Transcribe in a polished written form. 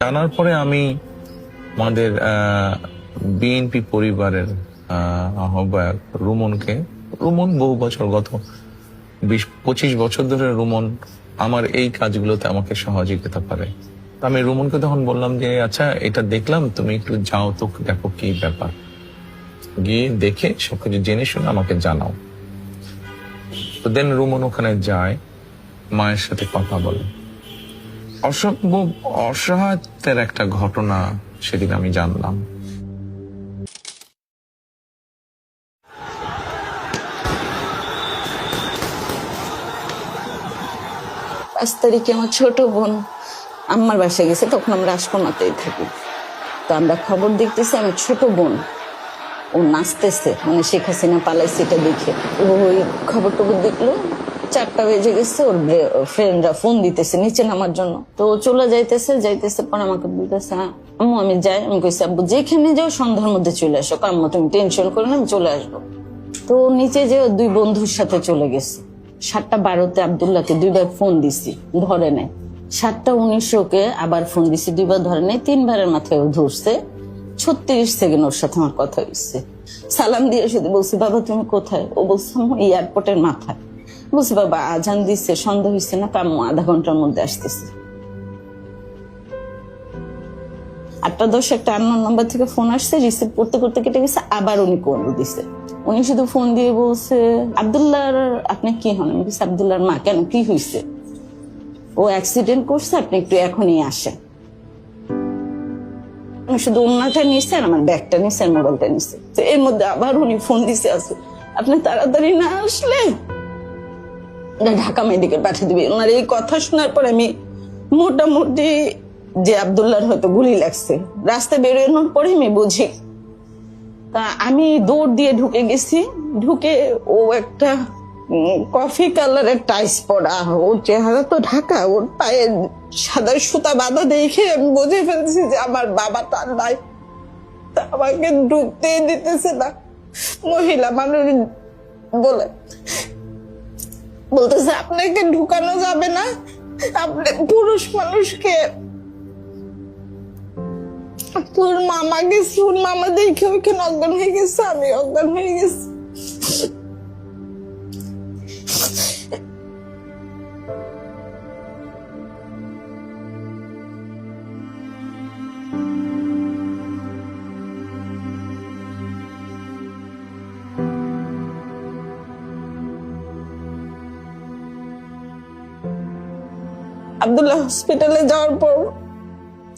জানার পরে আমি আমাদের বিএনপি পরিবারের আহ্বায়ক রুমন বহু বছর, গত 20-25 বছর ধরে রুমন আমার এই কাজগুলোতে আমাকে সহযোগিতা করে। আমি রুমনকে তখন বললাম যে আচ্ছা, এটা দেখলাম, তুমি একটু যাও তো, দেখো কি ব্যাপার, গিয়ে দেখে সবকিছু জেনে শুনে আমাকে জানাও। তো দেন রুমন ওখানে যায়, মায়ের সাথে কথা বলে। অসম্ভব অসহায়তার একটা ঘটনা সেদিন আমি জানলাম। 5 তারিখে আমার ছোট বোন আম্মার বাসায় গেছে, তখন আমরা আশকোনাতেই থাকি। তো আমরা খবর দেখতেছি আমার ছোট বোন ও নাচতেছে, মানে শেখ হাসিনা পালাইছে এটা দেখে ও ওই খবর দেখলো। 4টা বেজে গেছে, ওর ফ্রেন্ডরা ফোন দিতেছে নিচে নামার জন্য। তো চলে যাইতেছে পর আমাকে বলতেছে আম্মু আমি যাই। আমি কইছি আব্বু যেখানে যাও সন্ধ্যার মধ্যে চলে আসো, আম্মু তুমি টেনশন করো না, আমি চলে আসবো। তো নিচে যে 2 বন্ধুর সাথে চলে গেছে। 7:12 আব্দুল্লাহকে 2বার ফোন দিছি, ধরে নেয়। 7:19 আবার ফোন দিছি, 2বার ধরে নেয়। 3বারের মাথায় ও ধরছে। 36 সেকেন্ড ওর সাথে আমার কথা হয়েছে। সালাম দিয়ে শুধু বলছি বাবা তুমি কোথায়? ও বলছে এয়ারপোর্টের মাথায়। বলছি বাবা আজান দিচ্ছে, সন্ধ্যা হয়েছে না, আম্মু আধা ঘন্টার মধ্যে আসতেছে। 8:10 একটা আননোন নাম্বার থেকে ফোন আসছে, রিসিভ করতে করতে কেটে গেছে। আবার উনি কল দিছে। উনি শুধু ফোন দিয়ে বলছে আব্দুল্লাহর আপনি কি হন? আমি বলছি আব্দুল্লাহর মা। কেন, কি হয়েছে? ও অ্যাক্সিডেন্ট করছে, আপনি একটু এখনই আসেন। শুধু ওনাটা নিচ্ছে আর আমার ব্যাগটা নিচ্ছে আর মোবাইলটা নিচ্ছে। তো এর মধ্যে আবার উনি ফোন দিছে আছে, আপনি তাড়াতাড়ি না আসলে ঢাকা মেডিকেল পাঠিয়ে দিবি। ওনার এই কথা শোনার পর আমি মোটামুটি যে আব্দুল্লাহর হয়তো গুলি লাগছে, রাস্তায় বেরোনোর পরে আমি বুঝি। তা আমি দৌড় দিয়ে ঢুকে গেছি। ঢুকে ও একটা কফি কালারের টাইস পরা, ওর চেহারা তো ঢাকা, ওর পায়ে সাদা সুতা বাঁধা দেখে আমি বুঝে ফেলছি যে আমার বাবা তার নাই। তা আমাকে ঢুকতে দিতেছে না। মহিলা মানুষ বলতেছে আপনাকে ঢুকানো যাবে না, আপনি পুরুষ মানুষকে। তোর মামা গেছে, ওর মামা দেখে ওইখানে অজ্ঞান হয়ে গেছে, আমি অজ্ঞান হয়ে গেছি। আব্দুল্লাহ হসপিটালে যাওয়ার পর